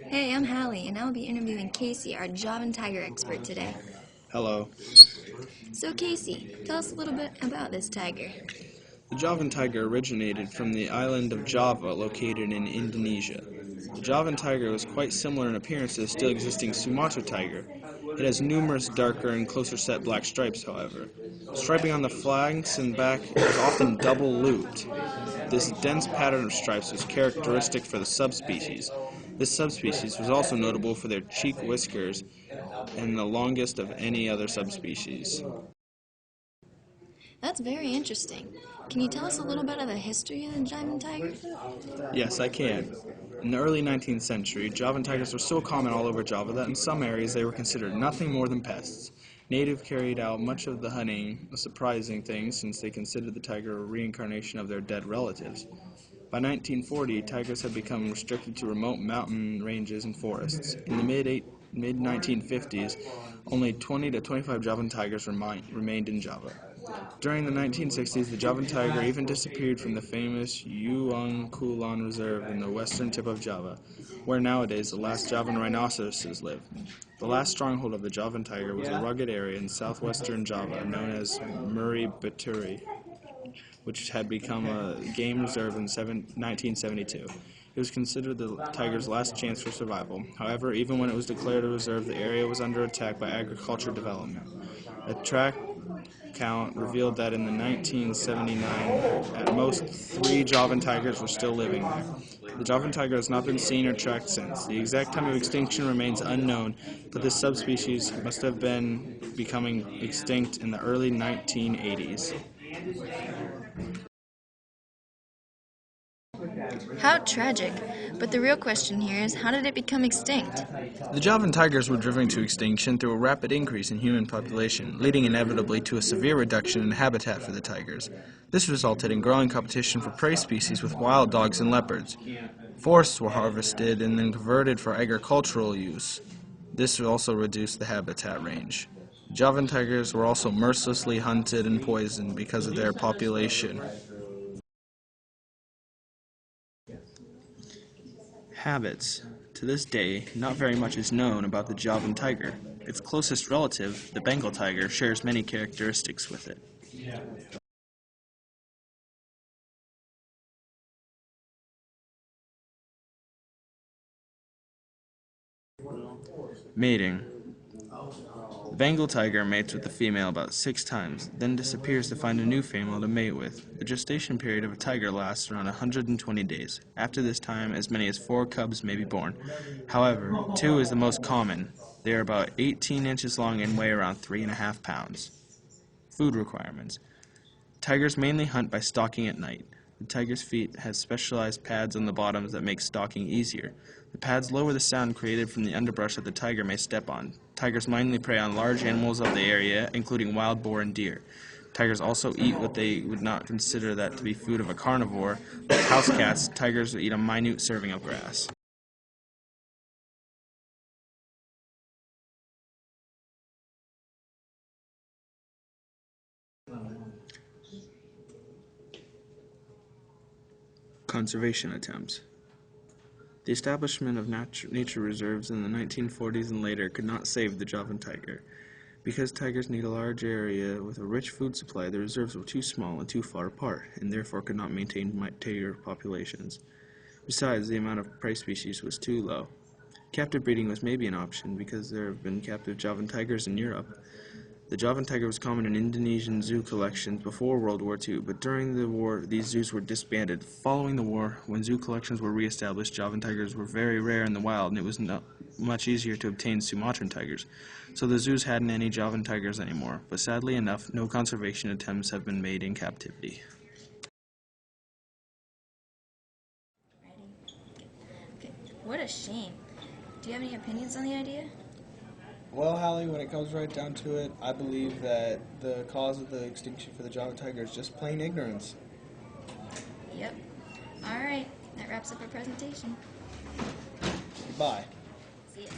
Hey, I'm Hallie, and I'll be interviewing Casey, our Javan Tiger expert today. Hello. So Casey, tell us a little bit about this tiger. The Javan tiger originated from the island of Java, located in Indonesia. The Javan tiger was quite similar in appearance to the still existing Sumatra tiger. It has numerous darker and closer set black stripes, however. Striping on the flanks and back is often double looped. This dense pattern of stripes was characteristic for the subspecies. This subspecies was also notable for their cheek whiskers and the longest of any other subspecies. That's very interesting. Can you tell us a little bit of the history of the Javan tiger? Yes, I can. In the early 19th century, Javan tigers were so common all over Java that in some areas they were considered nothing more than pests. Natives carried out much of the hunting, a surprising thing since they considered the tiger a reincarnation of their dead relatives. By 1940, tigers had become restricted to remote mountain ranges and forests. In the mid-1950s, only 20 to 25 Javan tigers remained in Java. During the 1960s, the Javan tiger even disappeared from the famous Uang Reserve in the western tip of Java, where nowadays the last Javan rhinoceroses live. The last stronghold of the Javan tiger was a rugged area in southwestern Java known as Muri Baturi, which had become a game reserve in 1972. It was considered the tiger's last chance for survival. However, even when it was declared a reserve, the area was under attack by agricultural development. A track count revealed that in the 1979, at most 3 Javan tigers were still living there. The Javan tiger has not been seen or tracked since. The exact time of extinction remains unknown, but this subspecies must have been becoming extinct in the early 1980s. How tragic. But the real question here is, how did it become extinct? The Javan tigers were driven to extinction through a rapid increase in human population, leading inevitably to a severe reduction in habitat for the tigers. This resulted in growing competition for prey species with wild dogs and leopards. Forests were harvested and then converted for agricultural use. This also reduced the habitat range. Javan tigers were also mercilessly hunted and poisoned because of their population. Habits. To this day, not very much is known about the Javan tiger. Its closest relative, the Bengal tiger, shares many characteristics with it. Mating. The Bengal tiger mates with the female about 6 times, then disappears to find a new female to mate with. The gestation period of a tiger lasts around 120 days. After this time, as many as 4 cubs may be born. However, 2 is the most common. They are about 18 inches long and weigh around 3.5 pounds. Food requirements. Tigers mainly hunt by stalking at night. The tiger's feet has specialized pads on the bottoms that make stalking easier. The pads lower the sound created from the underbrush that the tiger may step on. Tigers mainly prey on large animals of the area, including wild boar and deer. Tigers also eat what they would not consider that to be food of a carnivore. Like house cats, tigers will eat a minute serving of grass. Conservation attempts. The establishment of nature reserves in the 1940s and later could not save the Javan tiger. Because tigers need a large area with a rich food supply, the reserves were too small and too far apart, and therefore could not maintain tiger populations. Besides, the amount of prey species was too low. Captive breeding was maybe an option because there have been captive Javan tigers in Europe. The Javan tiger was common in Indonesian zoo collections before World War II, but during the war, these zoos were disbanded. Following the war, when zoo collections were reestablished, Javan tigers were very rare in the wild, and it was not much easier to obtain Sumatran tigers. So the zoos hadn't any Javan tigers anymore, but sadly enough, no conservation attempts have been made in captivity. Okay. What a shame. Do you have any opinions on the idea? Well, Hallie, when it comes right down to it, I believe that the cause of the extinction for the Javan tiger is just plain ignorance. Yep. All right. That wraps up our presentation. Bye. See ya.